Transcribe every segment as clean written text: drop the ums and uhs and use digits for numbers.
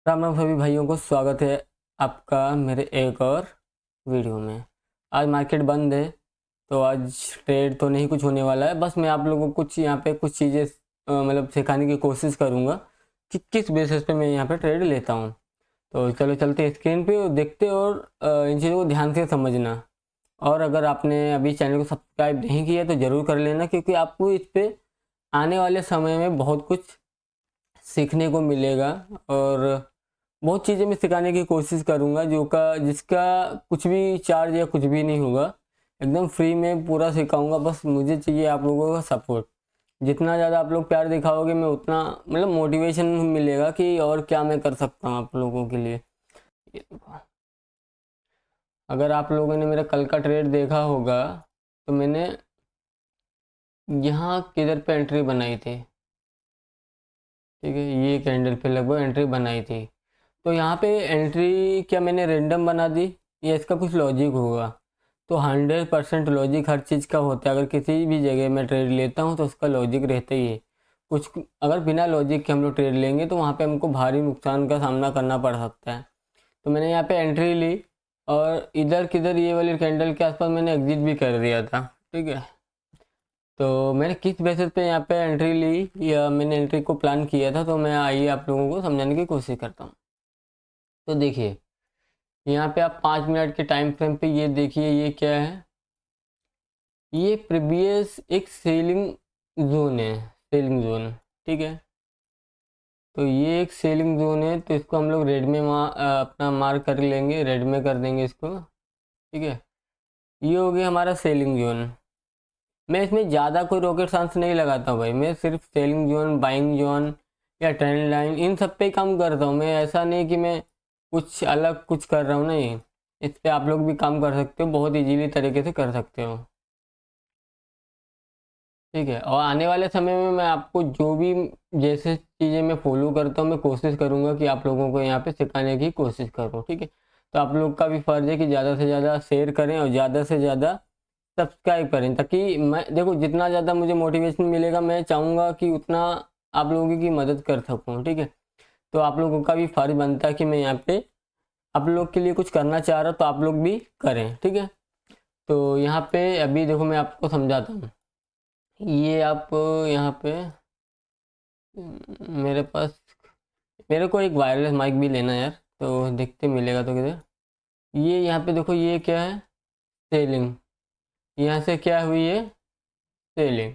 राम राम सभी भाइयों को स्वागत है आपका मेरे एक और वीडियो में। आज मार्केट बंद है तो आज ट्रेड तो नहीं कुछ होने वाला है। बस मैं आप लोगों को कुछ यहाँ पे कुछ चीज़ें मतलब सिखाने की कोशिश करूँगा कि किस बेसिस पे मैं यहाँ पे ट्रेड लेता हूँ। तो चलो चलते हैं स्क्रीन पे और देखते और इन चीज़ों को ध्यान से समझना। और अगर आपने अभी चैनल को सब्सक्राइब नहीं किया तो ज़रूर कर लेना, क्योंकि आपको इस पे आने वाले समय में बहुत कुछ सीखने को मिलेगा और बहुत चीज़ें मैं सिखाने की कोशिश करूँगा जिसका कुछ भी चार्ज या कुछ भी नहीं होगा। एकदम फ्री में पूरा सिखाऊंगा। बस मुझे चाहिए आप लोगों का सपोर्ट। जितना ज़्यादा आप लोग प्यार दिखाओगे मैं उतना मतलब मोटिवेशन मिलेगा कि और क्या मैं कर सकता हूँ आप लोगों के लिए। ये देखो, अगर आप लोगों ने मेरा कल का ट्रेड देखा होगा तो मैंने यहाँ किधर पे एंट्री बनाई थी, ठीक है, ये कैंडल पे लगभग एंट्री बनाई थी। तो यहाँ पे एंट्री क्या मैंने रेंडम बना दी या इसका कुछ लॉजिक होगा? तो 100% लॉजिक हर चीज़ का होता है। अगर किसी भी जगह मैं ट्रेड लेता हूँ तो उसका लॉजिक रहता ही है। कुछ अगर बिना लॉजिक के हम लोग ट्रेड लेंगे तो वहाँ पे हमको भारी नुकसान का सामना करना पड़ सकता है। तो मैंने यहाँ पे एंट्री ली और इधर किधर ये वाली कैंडल के आसपास मैंने एग्जिट भी कर दिया था, ठीक है। तो मैंने किस बेसिस पे यहाँ पे एंट्री ली या मैंने एंट्री को प्लान किया था, तो मैं आइए आप लोगों को समझाने की कोशिश करता हूँ। तो देखिए, यहाँ पे आप 5 मिनट के टाइम फ्रेम पे ये देखिए, ये क्या है, ये प्रीवियस एक सेलिंग जोन है, सेलिंग जोन, ठीक है। तो ये एक सेलिंग जोन है तो इसको हम लोग रेड में अपना मार्क कर लेंगे, रेड में कर देंगे इसको, ठीक है। ये हो गया हमारा सेलिंग जोन। मैं इसमें ज़्यादा कोई रॉकेट साइंस नहीं लगाता हूँ भाई, मैं सिर्फ सेलिंग जोन, बाइंग जोन या ट्रेंड लाइन इन सब पे काम करता हूँ। मैं ऐसा नहीं कि मैं कुछ अलग कुछ कर रहा हूँ, नहीं। इस पे आप लोग भी काम कर सकते हो, बहुत इजीली तरीके से कर सकते हो, ठीक है। और आने वाले समय में मैं आपको जो भी जैसे चीज़ें मैं फॉलो करता हूँ मैं कोशिश करूँगा कि आप लोगों को यहाँ पे सिखाने की कोशिश करूँ, ठीक है। तो आप लोग का भी फ़र्ज़ है कि ज़्यादा से ज़्यादा शेयर करें और ज़्यादा से ज़्यादा सब्सक्राइब करें, ताकि मैं देखो जितना ज़्यादा मुझे मोटिवेशन मिलेगा मैं चाहूँगा कि उतना आप लोगों की मदद कर सकूँ, ठीक है। तो आप लोगों का भी फ़र्ज़ बनता है कि मैं यहाँ पे आप लोग के लिए कुछ करना चाह रहा हूँ तो आप लोग भी करें, ठीक है। तो यहाँ पे अभी देखो मैं आपको समझाता हूँ। ये आप यहाँ पे मेरे पास मेरे को एक वायरलेस माइक भी लेना है यार, तो देखते मिलेगा तो किधर। ये यहाँ पे देखो, ये क्या है, सेलिंग। यहाँ से क्या हुई है, सेलिंग।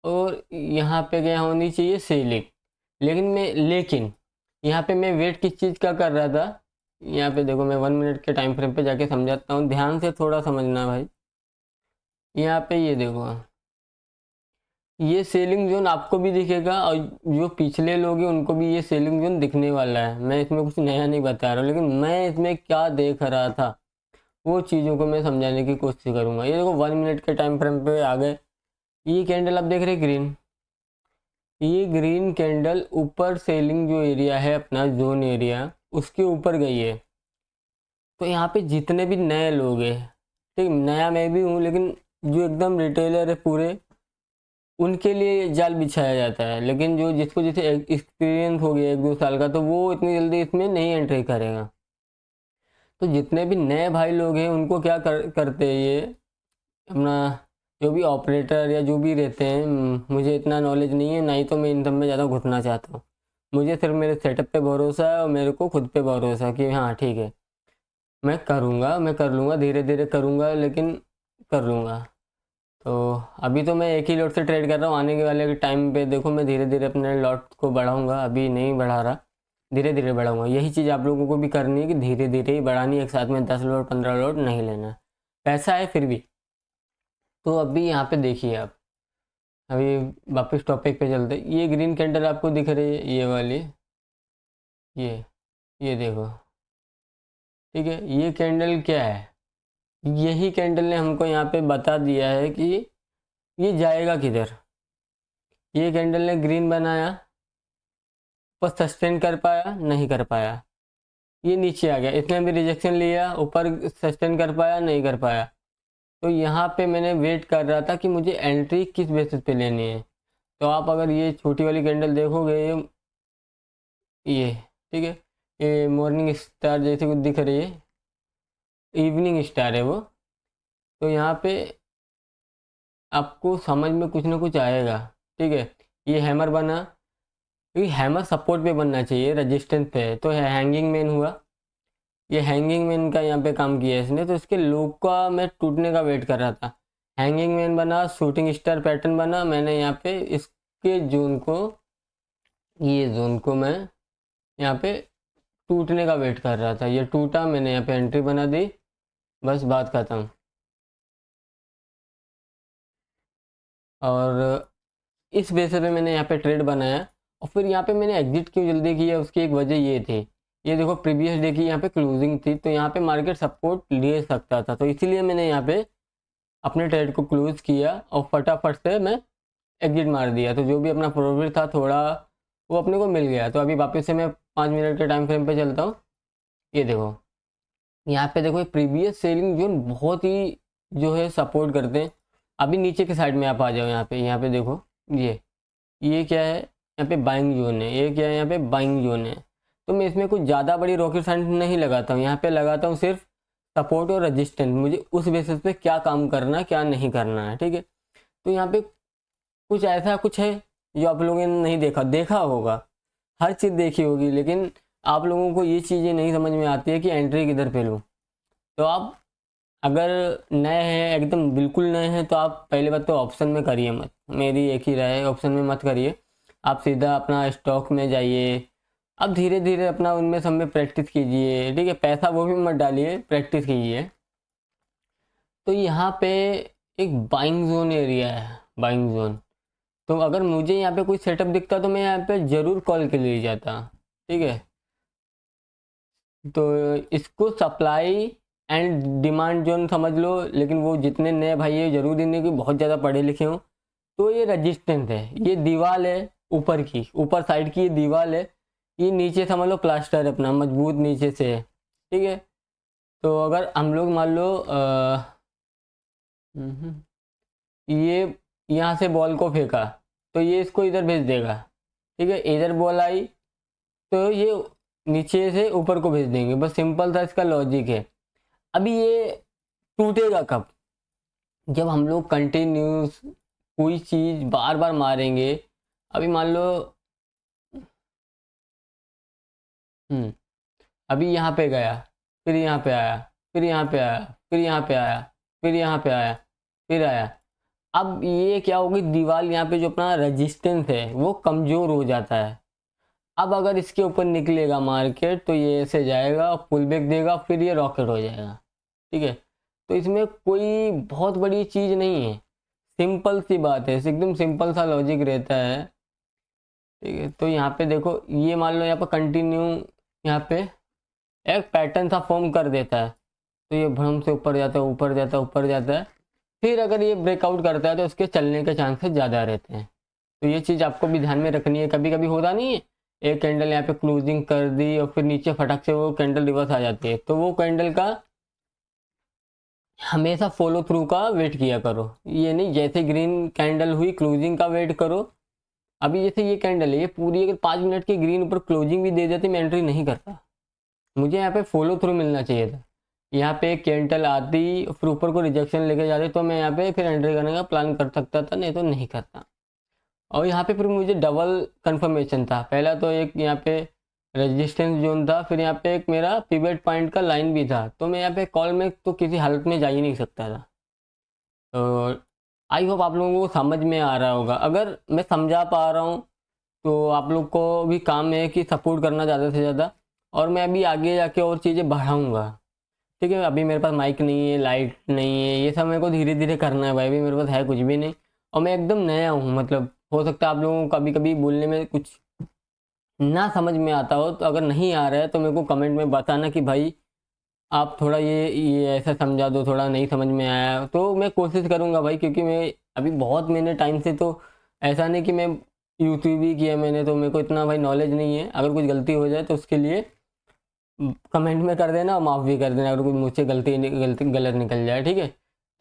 और यहाँ पे क्या होनी चाहिए, सेलिंग। लेकिन यहाँ पे मैं वेट किस चीज़ का कर रहा था, यहाँ पे देखो मैं 1 मिनट के टाइम फ्रेम पे जाके समझाता हूँ, ध्यान से थोड़ा समझना भाई। यहाँ पे ये देखो, ये सेलिंग जोन आपको भी दिखेगा और जो पिछले लोग हैं उनको भी ये सेलिंग जोन दिखने वाला है। मैं इसमें कुछ नया नहीं बता रहा हूँ, लेकिन मैं इसमें क्या देख रहा था वो चीज़ों को मैं समझाने की कोशिश करूँगा। ये देखो 1 मिनट के टाइम फ्रेम पे आ गए, ये कैंडल आप देख रहे ग्रीन, ये ग्रीन कैंडल ऊपर सेलिंग जो एरिया है अपना जोन एरिया उसके ऊपर गई है। तो यहाँ पे जितने भी नए लोग हैं, ठीक, नया मैं भी हूँ, लेकिन जो एकदम रिटेलर है पूरे उनके लिए जाल बिछाया जाता है। लेकिन जो जिसको जैसे एक्सपीरियंस हो गया 1-2 साल का तो वो इतनी जल्दी इसमें नहीं एंट्री करेगा। तो जितने भी नए भाई लोग हैं उनको क्या करते हैं, ये अपना जो भी ऑपरेटर या जो भी रहते हैं, मुझे इतना नॉलेज नहीं है, ना ही तो मैं इन सब में ज़्यादा घुसना चाहता हूँ। मुझे सिर्फ मेरे सेटअप पे भरोसा है और मेरे को खुद पे भरोसा है कि हाँ ठीक है मैं करूँगा, मैं कर लूँगा, धीरे धीरे करूँगा लेकिन कर लूँगा। तो अभी तो मैं एक ही लॉट से ट्रेड कर रहा हूँ, आने के वाले टाइम पे देखो मैं धीरे धीरे अपने लॉट को बढ़ाऊँगा, अभी नहीं बढ़ा रहा, धीरे धीरे बढ़ाऊँगा। यही चीज़ आप लोगों को भी करनी है कि धीरे धीरे ही बढ़ानी है, एक साथ में 10 लॉट 15 लॉट नहीं लेना है। पैसा है फिर भी। तो अभी यहाँ पे देखिए आप, अभी वापस टॉपिक पे चलते, ये ग्रीन कैंडल आपको दिख रही है, ये वाली, ये ये देखो, ठीक है। ये कैंडल क्या है, यही कैंडल ने हमको यहाँ पे बता दिया है कि ये जाएगा किधर। ये कैंडल ने ग्रीन बनाया पर सस्टेन कर पाया, नहीं कर पाया, ये नीचे आ गया, इसने भी रिजेक्शन लिया, ऊपर सस्टेन कर पाया, नहीं कर पाया। तो यहाँ पे मैंने वेट कर रहा था कि मुझे एंट्री किस बेसिस पे लेनी है। तो आप अगर ये छोटी वाली कैंडल देखोगे, ये ठीक है, ये मॉर्निंग स्टार जैसे कुछ दिख रही है, इवनिंग स्टार है वो। तो यहाँ पे आपको समझ में कुछ ना कुछ आएगा। ठीक है, ये हैमर बना, क्योंकि हैमर सपोर्ट पे बनना चाहिए, रजिस्टेंस पे है। तो हैंगिंग मैन हुआ, ये हैंगिंग मैन का यहाँ पे काम किया है इसने। तो इसके लोग का मैं टूटने का वेट कर रहा था। हैंगिंग मैन बना, शूटिंग स्टार पैटर्न बना, मैंने यहाँ पे इसके जोन को, ये जोन को मैं यहाँ पे टूटने का वेट कर रहा था। ये टूटा, मैंने यहाँ पे एंट्री बना दी, बस बात खत्म। और इस बेस पे मैंने यहाँ पे ट्रेड बनाया। और फिर यहाँ पे मैंने एग्जिट क्यों जल्दी किया, उसकी एक वजह ये थी, ये देखो प्रीवियस डे की यहाँ पे क्लोजिंग थी, तो यहाँ पे मार्केट सपोर्ट ले सकता था, तो इसीलिए मैंने यहाँ पे अपने ट्रेड को क्लोज किया और फटाफट से मैं एग्जिट मार दिया। तो जो भी अपना प्रॉफिट था थोड़ा, वो अपने को मिल गया। तो अभी वापस से मैं 5 मिनट के टाइम फ्रेम पे चलता हूँ। ये देखो, यहाँ पे देखो, प्रीवियस सेलिंग जोन बहुत ही जो है सपोर्ट करते हैं। अभी नीचे के साइड में आप आ जाओ, यहाँ पे देखो, ये क्या है, यहाँ पे बाइंग जोन है, ये क्या है, यहाँ पे बाइंग जोन है। तो मैं इसमें कुछ ज़्यादा बड़ी रॉकेट साइंस नहीं लगाता हूँ, यहाँ पे लगाता हूँ सिर्फ सपोर्ट और रजिस्टेंस, मुझे उस बेसिस पे क्या काम करना है क्या नहीं करना है। ठीक है, तो यहाँ पे कुछ ऐसा कुछ है जो आप लोगों ने नहीं देखा, देखा होगा, हर चीज़ देखी होगी, लेकिन आप लोगों को ये चीज़ें नहीं समझ में आती है कि एंट्री किधर पे लूँ। तो आप अगर नए हैं, एकदम बिल्कुल नए हैं, तो आप पहले बात तो ऑप्शन में करिए मत, मेरी एक ही राय है, ऑप्शन में मत करिए। आप सीधा अपना स्टॉक में जाइए, अब धीरे धीरे अपना उनमें सब में प्रैक्टिस कीजिए। ठीक है, पैसा वो भी मत डालिए, प्रैक्टिस कीजिए। तो यहाँ पे एक बाइंग जोन एरिया है, बाइंग जोन। तो अगर मुझे यहाँ पे कोई सेटअप दिखता तो मैं यहाँ पे ज़रूर कॉल के लिए जाता। ठीक है, तो इसको सप्लाई एंड डिमांड जोन समझ लो, लेकिन वो जितने नए भाई है, जरूरी नहीं कि बहुत ज़्यादा पढ़े लिखे हों। तो ये रजिस्टेंस है, ये दीवार है ऊपर की, ऊपर साइड की ये दीवार है, ये नीचे समझ लो प्लास्टर है अपना, मजबूत नीचे से है। ठीक है, तो अगर हम लोग मान लो ये यहाँ से बॉल को फेंका, तो ये इसको इधर भेज देगा। ठीक है, इधर बॉल आई तो ये नीचे से ऊपर को भेज देंगे, बस सिंपल सा इसका लॉजिक है। अभी ये टूटेगा कब, जब हम लोग कंटिन्यूस कोई चीज़ बार बार मारेंगे। अभी मान लो अभी यहाँ पे गया, फिर यहाँ पे आया, फिर यहाँ पे आया, फिर यहाँ पे आया, फिर यहाँ पे आया, फिर आया। अब ये क्या होगी, दीवार यहाँ पे जो अपना रेजिस्टेंस है वो कमज़ोर हो जाता है। अब अगर इसके ऊपर निकलेगा मार्केट तो ये ऐसे जाएगा, पुल बैक देगा, फिर ये रॉकेट हो जाएगा। ठीक है, तो इसमें कोई बहुत बड़ी चीज़ नहीं है, सिंपल सी बात है, एकदम सिंपल सा लॉजिक रहता है। ठीक है, तो यहाँ पे देखो, ये मान लो यहाँ पर कंटिन्यू यहाँ पे एक पैटर्न सा फॉर्म कर देता है, तो ये भ्रम से ऊपर जाता है, ऊपर जाता है, ऊपर जाता है। फिर अगर ये ब्रेकआउट करता है तो उसके चलने के चांसेस ज़्यादा रहते हैं। तो ये चीज़ आपको भी ध्यान में रखनी है। कभी कभी होता नहीं है, एक कैंडल यहाँ पे क्लोजिंग कर दी और फिर नीचे फटक से वो कैंडल रिवर्स आ जाती है, तो वो कैंडल का हमेशा फॉलो थ्रू का वेट किया करो। ये नहीं जैसे ग्रीन कैंडल हुई क्लोजिंग का वेट करो। अभी जैसे ये कैंडल है, ये पूरी अगर 5 मिनट की ग्रीन ऊपर क्लोजिंग भी दे देती, मैं एंट्री नहीं करता, मुझे यहाँ पे फॉलो थ्रू मिलना चाहिए था। यहाँ पे एक कैंडल आती फिर ऊपर को रिजेक्शन लेके जाते, तो मैं यहाँ पे फिर एंट्री करने का प्लान कर सकता था, नहीं तो नहीं करता। और यहाँ पे फिर मुझे डबल कंफर्मेशन था, पहला तो एक यहाँ पे रेजिस्टेंस जोन था, फिर यहाँ पे एक मेरा पिवट पॉइंट का लाइन भी था, तो मैं यहाँ पे कॉल में तो किसी हालत में जा ही नहीं सकता था। तो आई होप आप लोगों को समझ में आ रहा होगा। अगर मैं समझा पा रहा हूँ तो आप लोग को भी काम है कि सपोर्ट करना ज़्यादा से ज़्यादा, और मैं अभी आगे जाके और चीज़ें बढ़ाऊँगा। ठीक है, अभी मेरे पास माइक नहीं है, लाइट नहीं है, ये सब मेरे को धीरे धीरे करना है भाई, अभी मेरे पास है कुछ भी नहीं, और मैं एकदम नया हूँ। मतलब हो सकता है आप लोगों को कभी कभी बोलने में कुछ ना समझ में आता हो, तो अगर नहीं आ रहा है तो मेरे को कमेंट में बताना कि भाई आप थोड़ा ये ऐसा समझा दो, थोड़ा नहीं समझ में आया, तो मैं कोशिश करूँगा भाई। क्योंकि मैं अभी बहुत मैंने टाइम से, तो ऐसा नहीं कि मैं यूट्यूब ही किया मैंने, तो मेरे को इतना भाई नॉलेज नहीं है। अगर कुछ गलती हो जाए तो उसके लिए कमेंट में कर देना और माफ़ भी कर देना अगर कुछ मुझसे गलती गलत निकल जाए। ठीक है,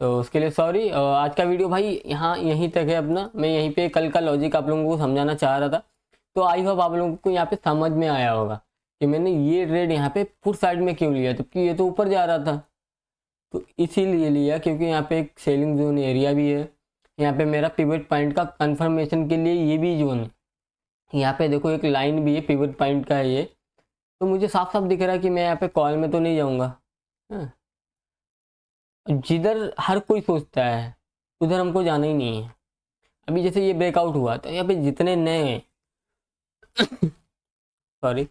तो उसके लिए सॉरी। आज का वीडियो भाई यहीं तक है अपना, मैं यहीं पे कल का लॉजिक आप लोगों को समझाना चाह रहा था। तो आई होप आप लोगों को यहाँ पे समझ में आया होगा कि मैंने ये ट्रेड यहाँ पे पुट साइड में क्यों लिया, जबकि ये तो ऊपर जा रहा था। तो इसीलिए लिया क्योंकि यहाँ पे एक सेलिंग जोन एरिया भी है, यहाँ पे मेरा पिवट पॉइंट का कंफर्मेशन के लिए ये भी जोन है। यहाँ पे देखो एक लाइन भी है पिवट पॉइंट का है ये, तो मुझे साफ साफ दिख रहा है कि मैं यहाँ पे कॉल में तो नहीं जाऊँगा। हाँ। जिधर हर कोई सोचता है उधर हमको जाना ही नहीं है। अभी जैसे ये ब्रेकआउट हुआ तो यहाँ पे जितने नए सॉरी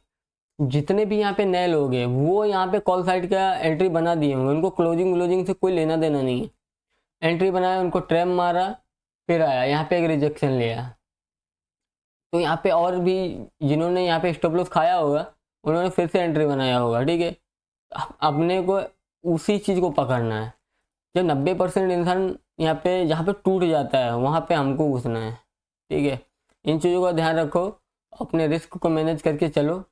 जितने भी यहाँ पे नए लोग हैं वो यहाँ पे कॉल साइड का एंट्री बना दिए होंगे, उनको क्लोजिंग से कोई लेना देना नहीं है। एंट्री बनाया, उनको ट्रैप मारा, फिर आया यहाँ पे एक रिजेक्शन लिया। तो यहाँ पे और भी जिन्होंने यहाँ पे स्टॉप लॉस खाया होगा उन्होंने फिर से एंट्री बनाया होगा। ठीक है, अपने को उसी चीज़ को पकड़ना है। जब 90% इंसान यहाँ पे जहाँ पे टूट जाता है वहाँ पे हमको घुसना है। ठीक है, इन चीज़ों का ध्यान रखो, अपने रिस्क को मैनेज करके चलो।